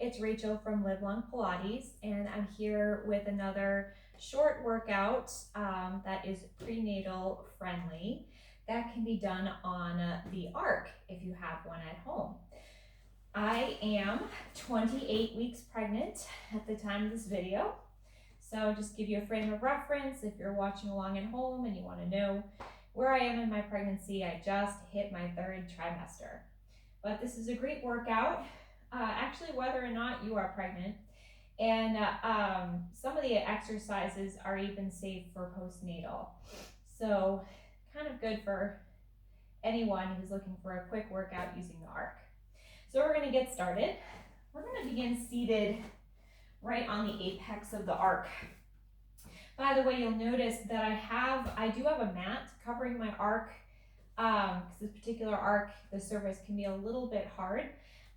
it's Rachel from Live Long Pilates, and I'm here with another short workout that is prenatal friendly that can be done on the Arc if you have one at home. I am 28 weeks pregnant at the time of this video, so just give you a frame of reference if you're watching along at home and you want to know where I am in my pregnancy. I just hit my 3rd trimester. But this is a great workout, actually whether or not you are pregnant. And some of the exercises are even safe for postnatal. So kind of good for anyone who's looking for a quick workout using the Arc. So we're going to get started. We're going to begin seated right on the apex of the Arc. By the way, you'll notice that I do have a mat covering my Arc. Because this particular Arc, the surface can be a little bit hard.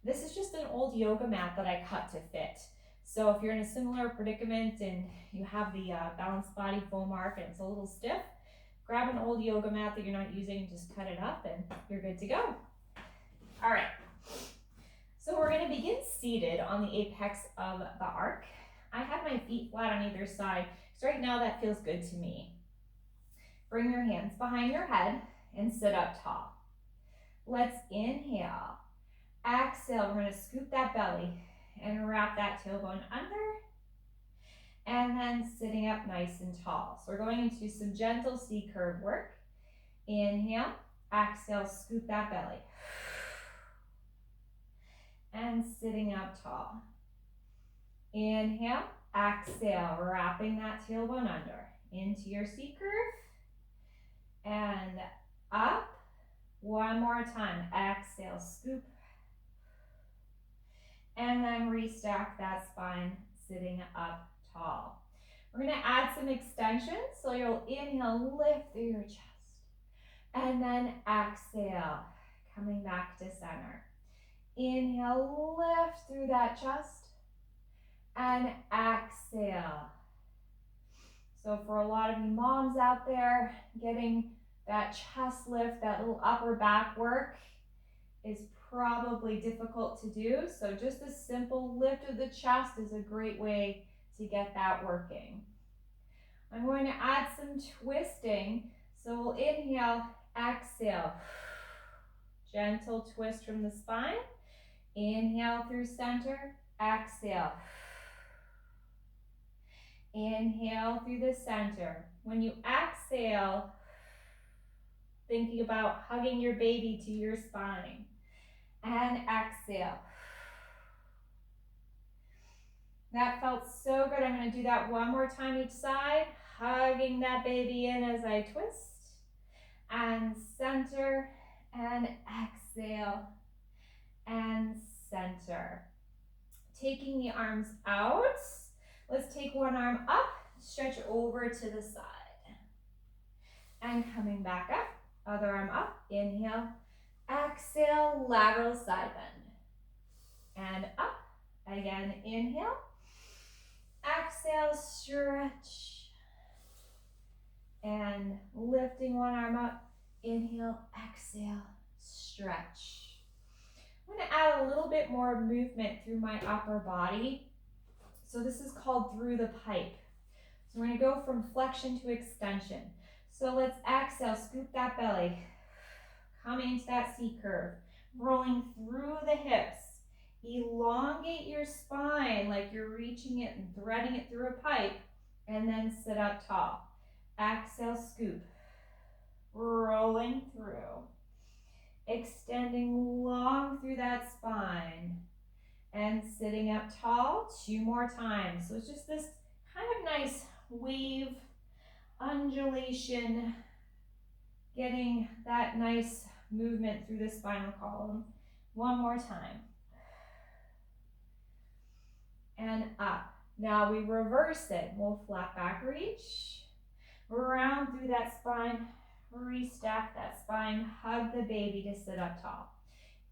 This is just an old yoga mat that I cut to fit. So if you're in a similar predicament and you have the balanced body foam Arc and it's a little stiff, grab an old yoga mat that you're not using, just cut it up and you're good to go. All right, so we're going to begin seated on the apex of the Arc. I have my feet flat on either side, because right now that feels good to me. Bring your hands behind your head and sit up tall. Let's inhale. Exhale, we're going to scoop that belly and wrap that tailbone under. And then sitting up nice and tall. So we're going into some gentle C-curve work. Inhale, exhale, scoop that belly. And sitting up tall. Inhale, exhale, wrapping that tailbone under. Into your C-curve. And up. One more time. Exhale, scoop. And then restack that spine, sitting up tall. We're going to add some extension. So you'll inhale, lift through your chest. And then exhale, coming back to center. Inhale, lift through that chest. And exhale. So for a lot of you moms out there, getting that chest lift, that little upper back work is probably difficult to do. So just a simple lift of the chest is a great way to get that working. I'm going to add some twisting. So we'll inhale, exhale. Gentle twist from the spine. Inhale through center, exhale. Inhale through the center. When you exhale, thinking about hugging your baby to your spine. And exhale. That felt so good. I'm going to do that one more time each side. Hugging that baby in as I twist. And center. And exhale. And center. Taking the arms out. Let's take one arm up. Stretch over to the side. And coming back up. Other arm up. Inhale. Exhale, lateral side bend. And up. Again, inhale. Exhale, stretch. And lifting one arm up. Inhale, exhale, stretch. I'm going to add a little bit more movement through my upper body. So this is called through the pipe. So we're going to go from flexion to extension. So let's exhale, scoop that belly. Coming to that C-curve, rolling through the hips. Elongate your spine like you're reaching it and threading it through a pipe, and then sit up tall. Exhale, scoop. Rolling through. Extending long through that spine. And sitting up tall 2 more times. So it's just this kind of nice wave, undulation, getting that nice movement through the spinal column. One more time. And up. Now we reverse it. We'll flat back reach. Round through that spine. Restack that spine. Hug the baby to sit up tall.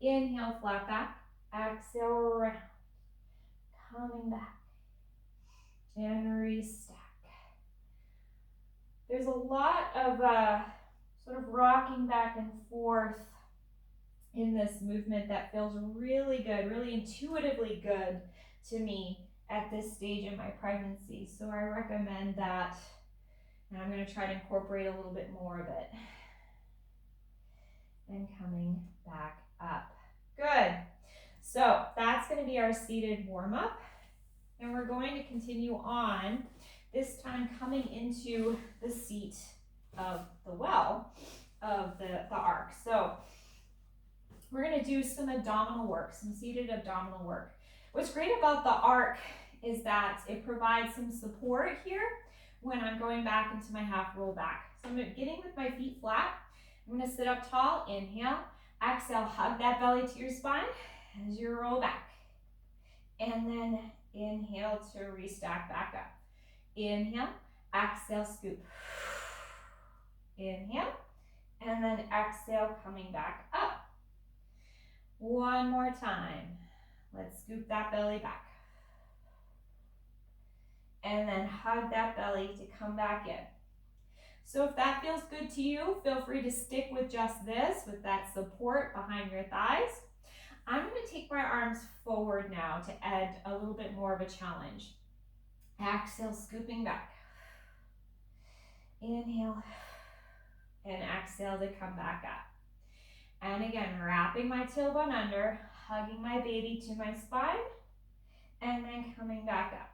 Inhale, flat back. Exhale, round. Coming back. And restack. There's a lot of sort of rocking back and forth in this movement that feels really good, really intuitively good to me at this stage in my pregnancy. So I recommend that, and I'm going to try to incorporate a little bit more of it. And coming back up. Good. So that's going to be our seated warm-up. And we're going to continue on, this time coming into the seat of the well of the arc. So we're going to do some abdominal work, some seated abdominal work. What's great about the arc is that it provides some support here when I'm going back into my half roll back. So I'm getting with my feet flat. I'm going to sit up tall. Inhale. Exhale, hug that belly to your spine as you roll back. And then inhale to restack back up. Inhale, exhale, scoop. Inhale, and then exhale, coming back up. One more time. Let's scoop that belly back. And then hug that belly to come back in. So if that feels good to you, feel free to stick with just this, with that support behind your thighs. I'm going to take my arms forward now to add a little bit more of a challenge. Exhale, scooping back. Inhale, and exhale to come back up. And again, wrapping my tailbone under, hugging my baby to my spine, and then coming back up.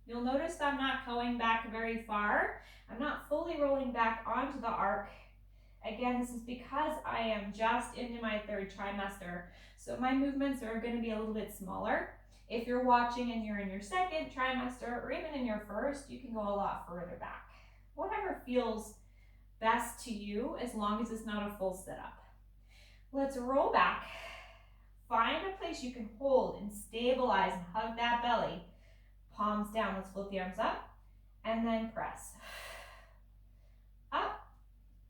You'll notice I'm not going back very far. I'm not fully rolling back onto the arc. Again, this is because I am just into my third trimester, so my movements are going to be a little bit smaller. If you're watching and you're in your second trimester, or even in your first, you can go a lot further back. Whatever feels best to you, as long as it's not a full sit-up. Let's roll back. Find a place you can hold and stabilize and hug that belly. Palms down, let's float the arms up, and then press. Up,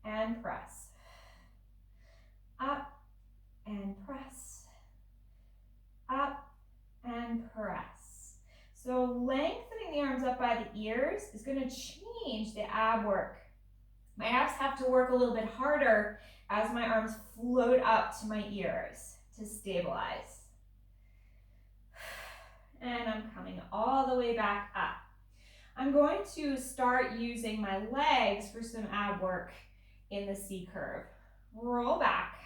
and press. Up, and press. Up, and press. So lengthening the arms up by the ears is going to change the ab work. My abs have to work a little bit harder as my arms float up to my ears to stabilize. And I'm coming all the way back up. I'm going to start using my legs for some ab work in the C curve. Roll back,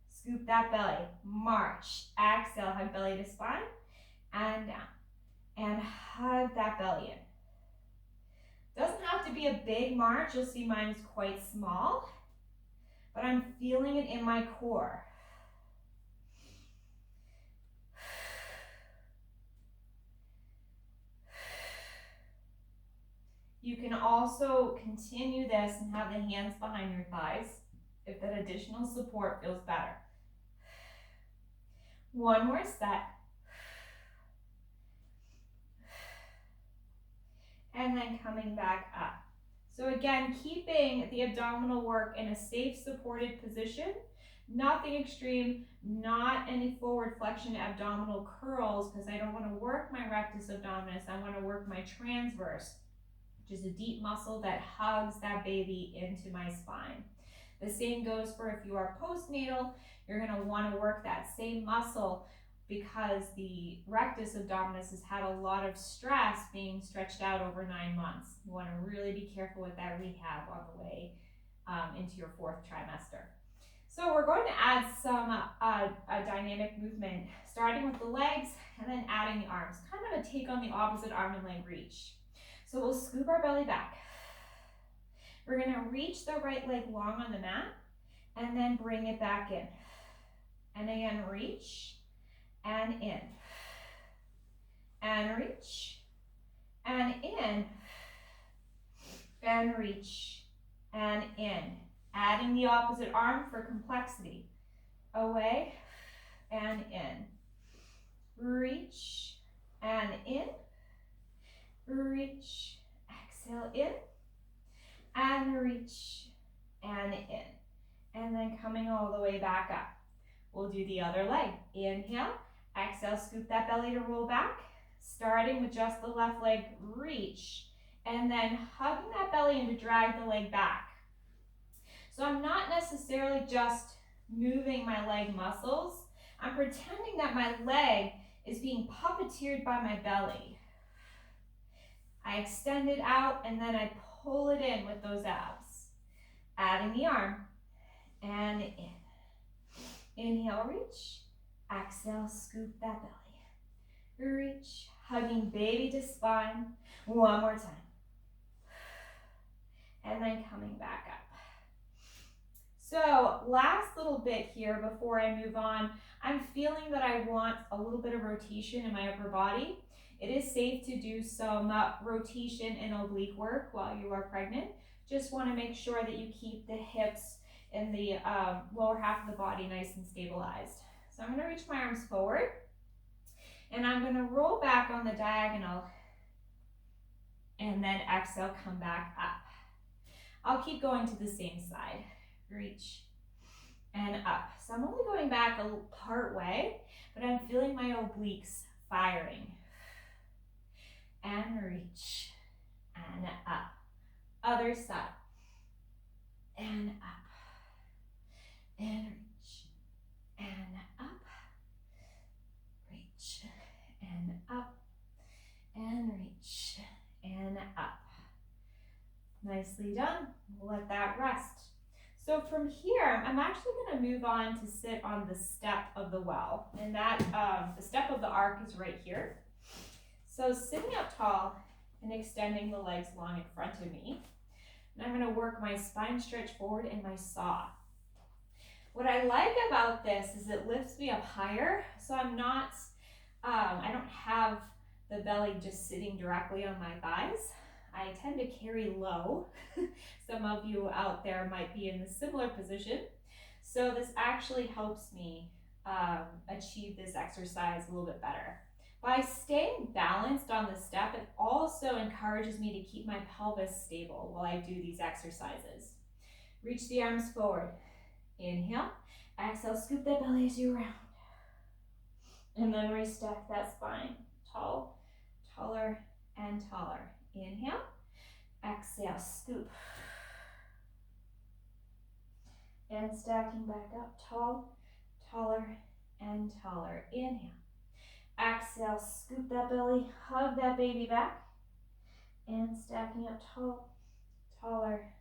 scoop that belly, march, exhale, hug belly to spine, and down, and hug that belly in. Doesn't have to be a big march, you'll see mine is quite small, but I'm feeling it in my core. You can also continue this and have the hands behind your thighs if that additional support feels better. One more set. And then coming back up. So again, keeping the abdominal work in a safe, supported position. Nothing extreme, not any forward flexion abdominal curls, because I don't want to work my rectus abdominis. I want to work my transverse, which is a deep muscle that hugs that baby into my spine. The same goes for if you are postnatal, you're going to want to work that same muscle because the rectus abdominis has had a lot of stress being stretched out over 9 months. You want to really be careful with that rehab on the way into your 4th trimester. So we're going to add some a dynamic movement, starting with the legs and then adding the arms, kind of a take on the opposite arm and leg reach. So we'll scoop our belly back. We're going to reach the right leg long on the mat and then bring it back in. And again, reach and in. And reach and in. And reach and in. Adding the opposite arm for complexity. Away and in. Reach and in. Reach, exhale in, and reach, and in. And then coming all the way back up. We'll do the other leg. Inhale, exhale, scoop that belly to roll back. Starting with just the left leg, reach, and then hugging that belly in to drag the leg back. So I'm not necessarily just moving my leg muscles. I'm pretending that my leg is being puppeteered by my belly. I extend it out and then I pull it in with those abs. Adding the arm and in. Inhale, reach. Exhale, scoop that belly. Reach, hugging baby to spine. One more time. And then coming back up. So last little bit here before I move on, I'm feeling that I want a little bit of rotation in my upper body. It is safe to do some rotation and oblique work while you are pregnant. Just want to make sure that you keep the hips and the lower half of the body nice and stabilized. So I'm going to reach my arms forward and I'm going to roll back on the diagonal and then exhale, come back up. I'll keep going to the same side. Reach and up. So I'm only going back a part way, but I'm feeling my obliques firing. And reach and up. Other side. And up. And reach and up. Reach and up. And reach and up. Nicely done. We'll let that rest. So from here, I'm actually going to move on to sit on the step of the well. And that, the step of the arc is right here. So sitting up tall and extending the legs long in front of me. And I'm going to work my spine stretch forward and my saw. What I like about this is it lifts me up higher. So I'm not, I don't have the belly just sitting directly on my thighs. I tend to carry low. Some of you out there might be in a similar position. So this actually helps me achieve this exercise a little bit better. By staying balanced on the step, it also encourages me to keep my pelvis stable while I do these exercises. Reach the arms forward. Inhale. Exhale, scoop that belly as you round. And then restack that spine. Tall, taller, and taller. Inhale, exhale, scoop. And stacking back up, tall, taller, and taller. Inhale, exhale, scoop that belly, hug that baby back. And stacking up tall, taller,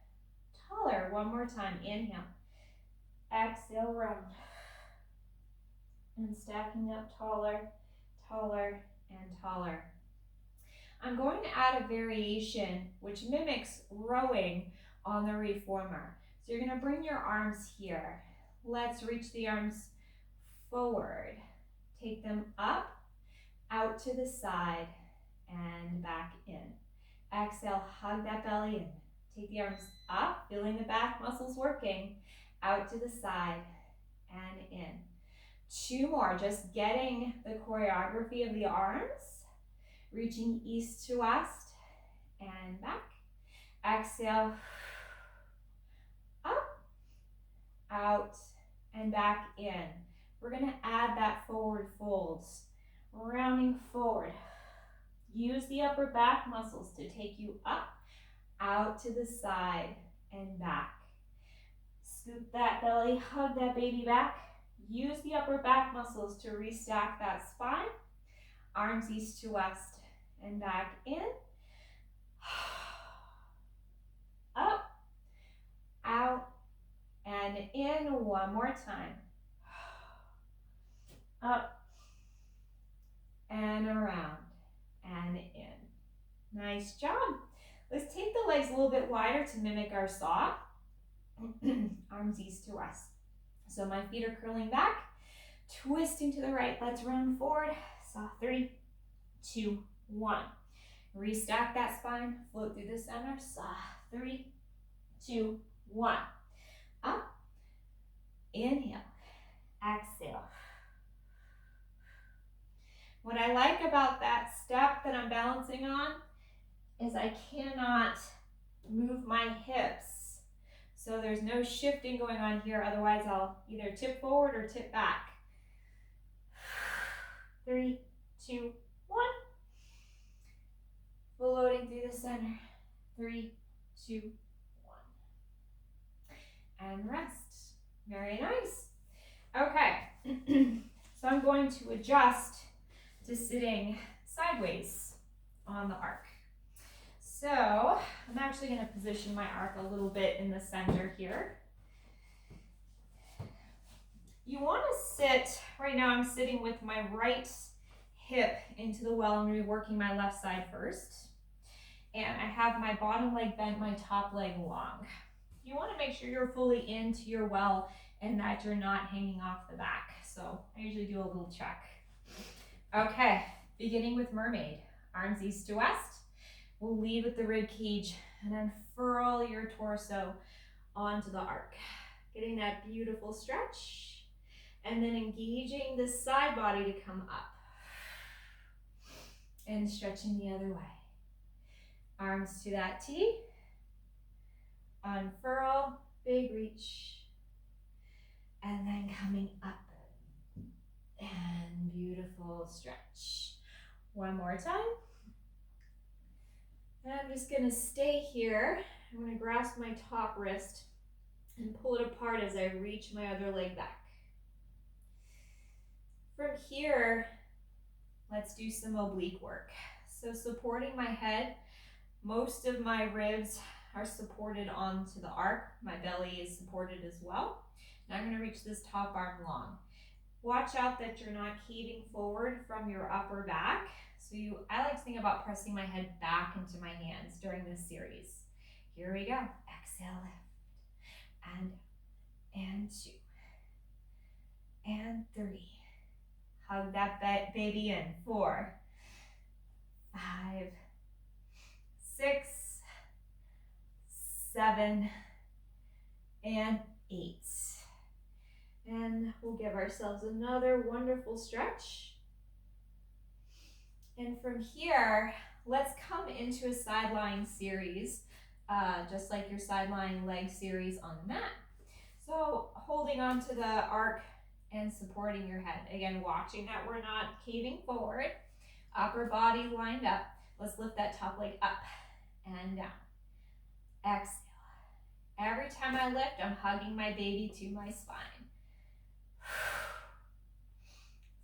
taller. One more time, inhale, exhale, round. And stacking up taller, taller, and taller. I'm going to add a variation which mimics rowing on the reformer. So you're going to bring your arms here. Let's reach the arms forward. Take them up, out to the side, and back in. Exhale, hug that belly in. Take the arms up, feeling the back muscles working, out to the side, and in. 2 more, just getting the choreography of the arms. Reaching east to west and back. Exhale, up, out, and back in. We're going to add that forward folds. Rounding forward. Use the upper back muscles to take you up, out to the side, and back. Scoop that belly, hug that baby back. Use the upper back muscles to restack that spine. Arms east to west and back in. Up, out, and in. One more time. Up, and around, and in. Nice job. Let's take the legs a little bit wider to mimic our saw. Arms east to west. So my feet are curling back, twisting to the right. Let's round forward. Saw 3, 2, 1. Restack that spine, float through the center. Saw 3, 2, 1. Up, inhale, exhale. What I like about that step that I'm balancing on is I cannot move my hips. So there's no shifting going on here, otherwise I'll either tip forward or tip back. 3, 2, 1. Floating through the center. 3, 2, 1. And rest. Very nice. Okay, so I'm going to adjust to sitting sideways on the arc. So I'm actually going to position my arc a little bit in the center here. You want to sit, right now I'm sitting with my right hip into the well. I'm going to be working my left side first. And I have my bottom leg bent, my top leg long. You want to make sure you're fully into your well and that you're not hanging off the back. So I usually do a little check. Okay, beginning with Mermaid. Arms east to west. We'll lead with the rib cage and unfurl your torso onto the arc. Getting that beautiful stretch and then engaging the side body to come up and stretching the other way. Arms to that T. Unfurl, big reach, and then coming up and beautiful stretch. One more time. And I'm just gonna stay here. I'm gonna grasp my top wrist and pull it apart as I reach my other leg back. From here, let's do some oblique work. So supporting my head, most of my ribs are supported onto the arc. My belly is supported as well. Now I'm going to reach this top arm long. Watch out that you're not heaving forward from your upper back. So I like to think about pressing my head back into my hands during this series. Here we go. Exhale, lift. And 2. And 3. Hug that baby in. 4, 5, 6, 7, and 8. And we'll give ourselves another wonderful stretch. And from here, let's come into a side lying series, just like your side lying leg series on the mat. So holding onto the arc and supporting your head. Again, watching that we're not caving forward. Upper body lined up. Let's lift that top leg up and down. Exhale. Every time I lift, I'm hugging my baby to my spine.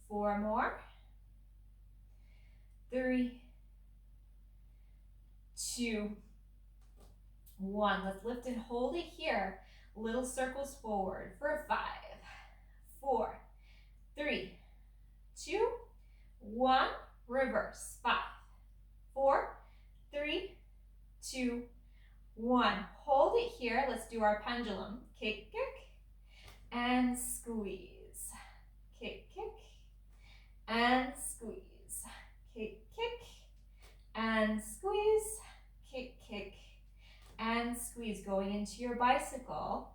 4 more. 3, 2, 1. Let's lift and hold it here. Little circles forward for 5, 4, 3, 2, 1. Reverse. 5, 4, 3, 2, 1. Hold it here. Let's do our pendulum. Kick, kick, and squeeze. Kick, kick, and squeeze. Kick, kick, and squeeze. Kick, kick, and squeeze. Going into your bicycle.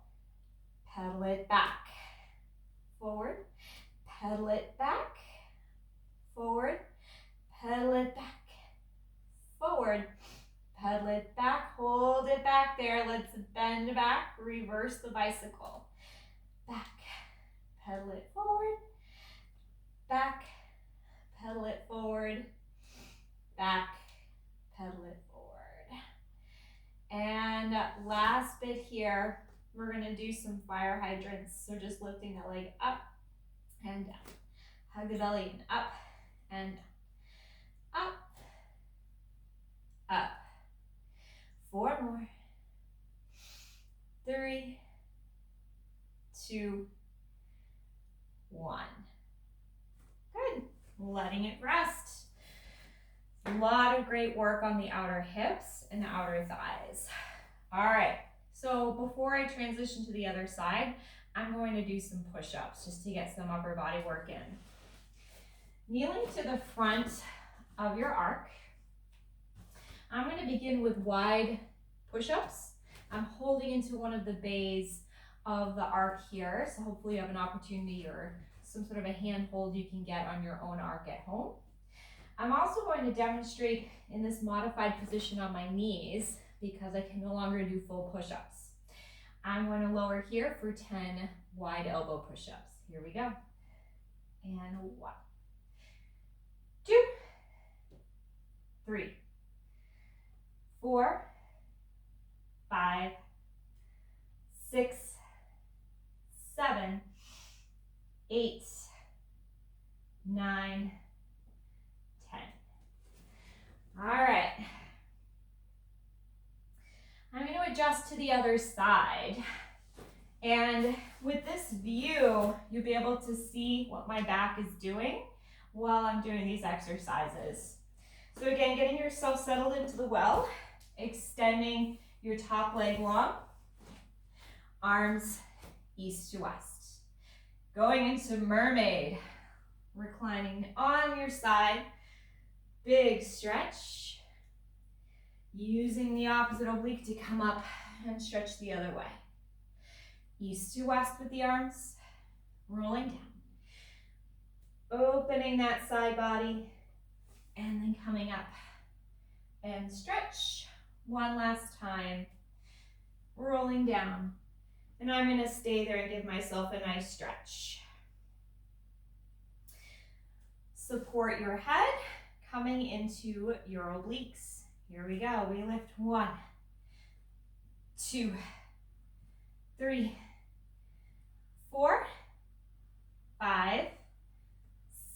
Pedal it back. Forward. Pedal it back. Forward. Pedal it back. Forward. Pedal it back, hold it back there. Let's bend back, reverse the bicycle. Back, pedal it forward. Back, pedal it forward. Back, pedal it forward. And last bit here, we're gonna do some fire hydrants. So just lifting that leg up and down. Hug the belly and up and down. Up, up. 4 more. 3, 2, 1. Good. Letting it rest. A lot of great work on the outer hips and outer thighs. All right. So before I transition to the other side, I'm going to do some push-ups just to get some upper body work in. Kneeling to the front of your arc. I'm going to begin with wide push-ups. I'm holding into one of the bays of the arc here, so hopefully you have an opportunity or some sort of a handhold you can get on your own arc at home. I'm also going to demonstrate in this modified position on my knees because I can no longer do full push-ups. I'm going to lower here for 10 wide elbow push-ups. Here we go. And 1, 2, 3, 4, 5, 6, 7, 8, 9, 10. All right. I'm going to adjust to the other side. And with this view, you'll be able to see what my back is doing while I'm doing these exercises. So again, getting yourself settled into the well, extending your top leg long, arms east to west. Going into mermaid, reclining on your side, big stretch. Using the opposite oblique to come up and stretch the other way. East to west with the arms, rolling down. Opening that side body, and then coming up and stretch. One last time, rolling down. And I'm going to stay there and give myself a nice stretch. Support your head, coming into your obliques. Here we go. We lift 1, 2, 3, 4, 5,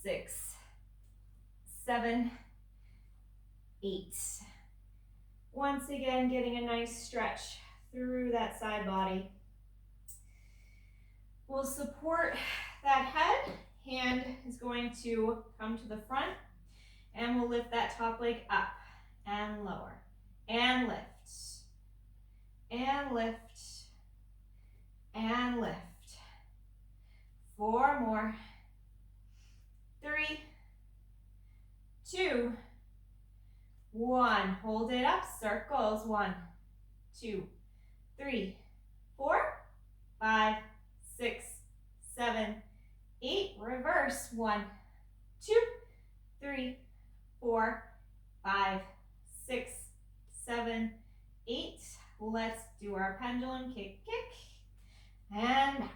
6, 7, 8. Once again, getting a nice stretch through that side body. We'll support that head. Hand is going to come to the front, and we'll lift that top leg up and lower, and lift, and lift, and lift. 4 more. 3, 2, 1. Hold it up, circles. 1, 2, 3, 4, 5, 6, 7, 8. Reverse. 1, 2, 3, 4, 5, 6, 7, 8. Let's do our pendulum. Kick, kick, and back.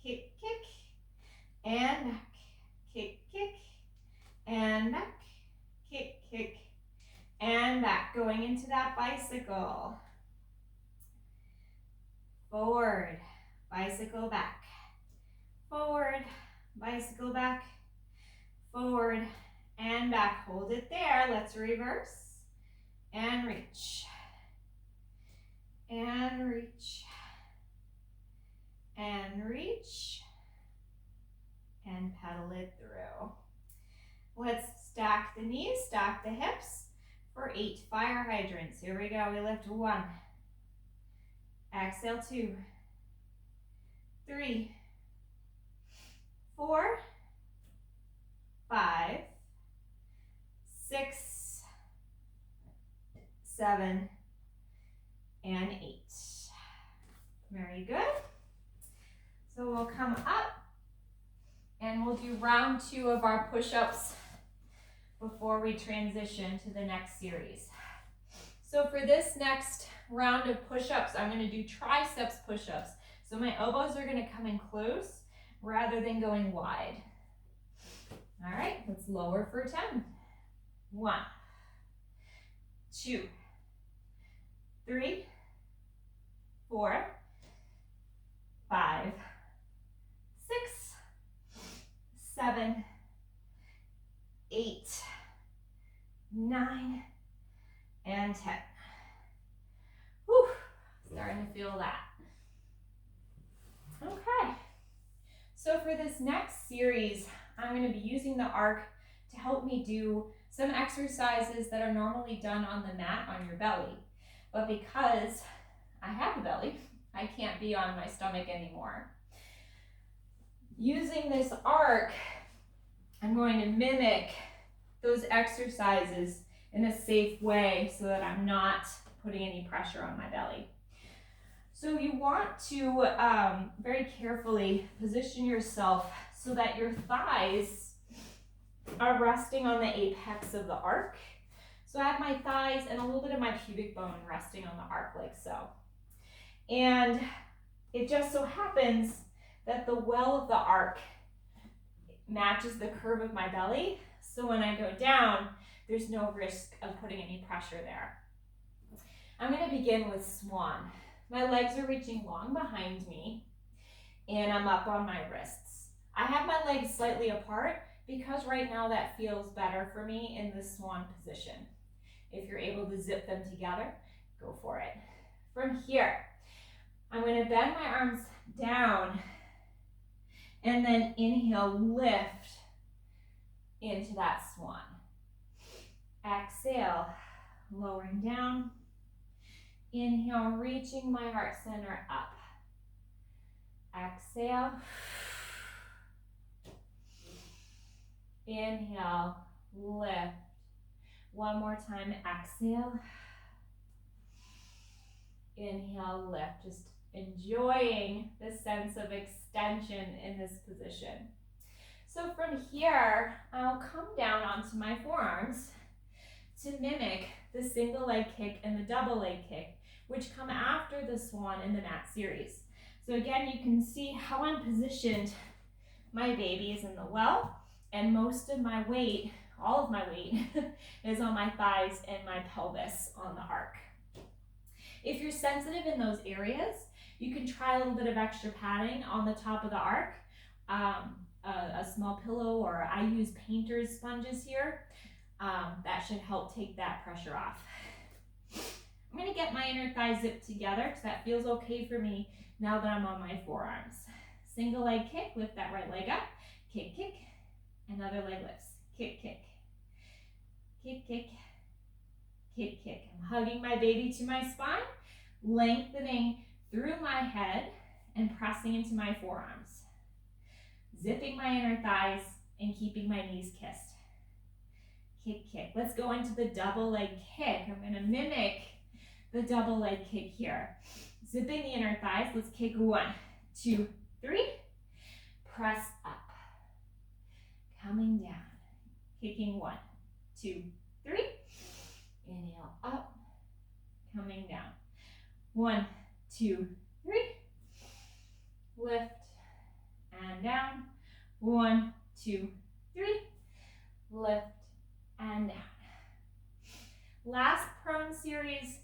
Kick, kick, and back. Kick, kick, and back. Kick, kick, and back. Going into that bicycle. Forward, bicycle back. Forward, bicycle back. Forward, and back. Hold it there. Let's reverse. And reach. And reach. And reach. And pedal it through. Let's stack the knees, stack the hips for 8 fire hydrants. Here we go. We lift 1. Exhale 2. 3. 4. 5. 6. 7. And 8. Very good. So we'll come up and we'll do round 2 of our push-ups before we transition to the next series. So for this next round of push-ups, I'm going to do triceps push-ups. So my elbows are going to come in close rather than going wide. All right, let's lower for 10. 1, 2, 3, 4, 5, 6, 7, 8, 9, and 10. Whew, starting to feel that. Okay, so for this next series, I'm going to be using the arc to help me do some exercises that are normally done on the mat on your belly. But because I have a belly, I can't be on my stomach anymore. Using this arc, I'm going to mimic those exercises in a safe way so that I'm not putting any pressure on my belly. So you want to very carefully position yourself so that your thighs are resting on the apex of the arc. So I have my thighs and a little bit of my pubic bone resting on the arc like so. And it just so happens that the well of the arc matches the curve of my belly. So when I go down, there's no risk of putting any pressure there. I'm going to begin with Swan. My legs are reaching long behind me and I'm up on my wrists. I have my legs slightly apart because right now that feels better for me in the swan position. If you're able to zip them together, go for it. From here, I'm going to bend my arms down and then inhale, lift into that swan. Exhale, lowering down. Inhale, reaching my heart center up. Exhale. Inhale, lift. One more time, exhale. Inhale, lift. Just enjoying this sense of extension in this position. So from here, I'll come down onto my forearms to mimic the single leg kick and the double leg kick, which come after the swan in the mat series. So again, you can see how I'm positioned. My baby is in the well, and most of my weight, all of my weight, is on my thighs and my pelvis on the arc. If you're sensitive in those areas, you can try a little bit of extra padding on the top of the arc, a small pillow, or I use painter's sponges here. That should help take that pressure off. I'm going to get my inner thighs zipped together because that feels okay for me now that I'm on my forearms. Single leg kick, lift that right leg up, kick, kick, another leg lifts, kick, kick, kick, kick, kick, kick. I'm hugging my baby to my spine, lengthening through my head and pressing into my forearms. Zipping my inner thighs and keeping my knees kissed. Kick, kick. Let's go into the double leg kick. I'm going to mimic the double leg kick here. Zipping the inner thighs. Let's kick 1, 2, 3. Press up. Coming down. Kicking 1, 2, 3. Inhale up. Coming down. 1, 2, 3. Lift and down. 1, 2, 3. Lift and down. Last prone series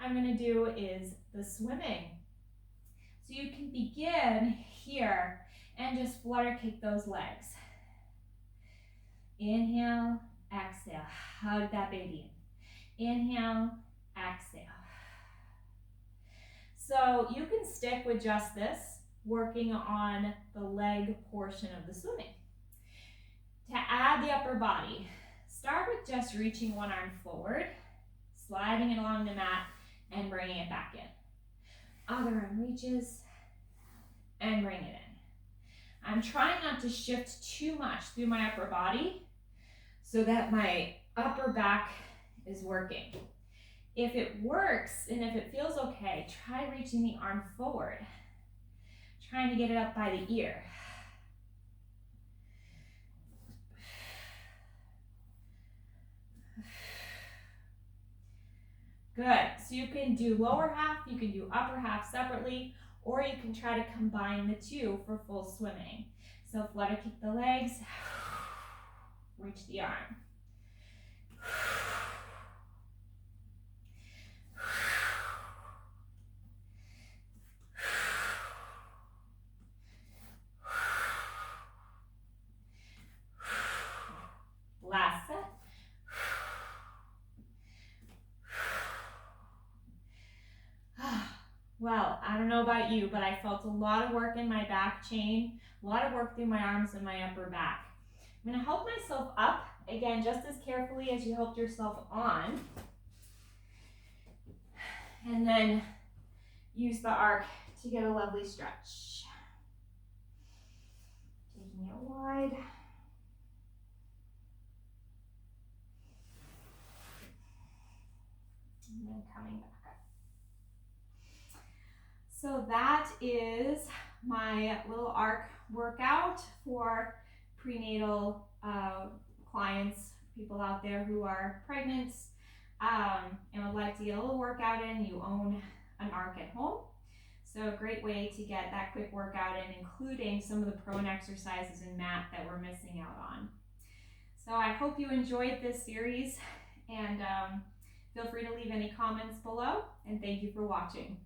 I'm going to do is the swimming. So you can begin here and just flutter kick those legs. Inhale, exhale, hug that baby in. Inhale, exhale. So you can stick with just this, working on the leg portion of the swimming. To add the upper body, start with just reaching one arm forward, sliding it along the mat, and bringing it back in. Other arm reaches, and bring it in. I'm trying not to shift too much through my upper body so that my upper back is working. If it works, and if it feels okay, try reaching the arm forward, trying to get it up by the ear. Good, so you can do lower half, you can do upper half separately, or you can try to combine the two for full swimming. So flutter kick the legs, reach the arm. Last set. Well, I don't know about you, but I felt a lot of work in my back chain, a lot of work through my arms and my upper back. I'm going to help myself up, again, just as carefully as you helped yourself on. And then use the arc to get a lovely stretch. Taking it wide. And then coming back up. So that is my little arc workout for prenatal clients, people out there who are pregnant and would like to get a little workout in. You own an arc at home. So a great way to get that quick workout in, including some of the prone exercises in mat that we're missing out on. So I hope you enjoyed this series, and feel free to leave any comments below, and thank you for watching.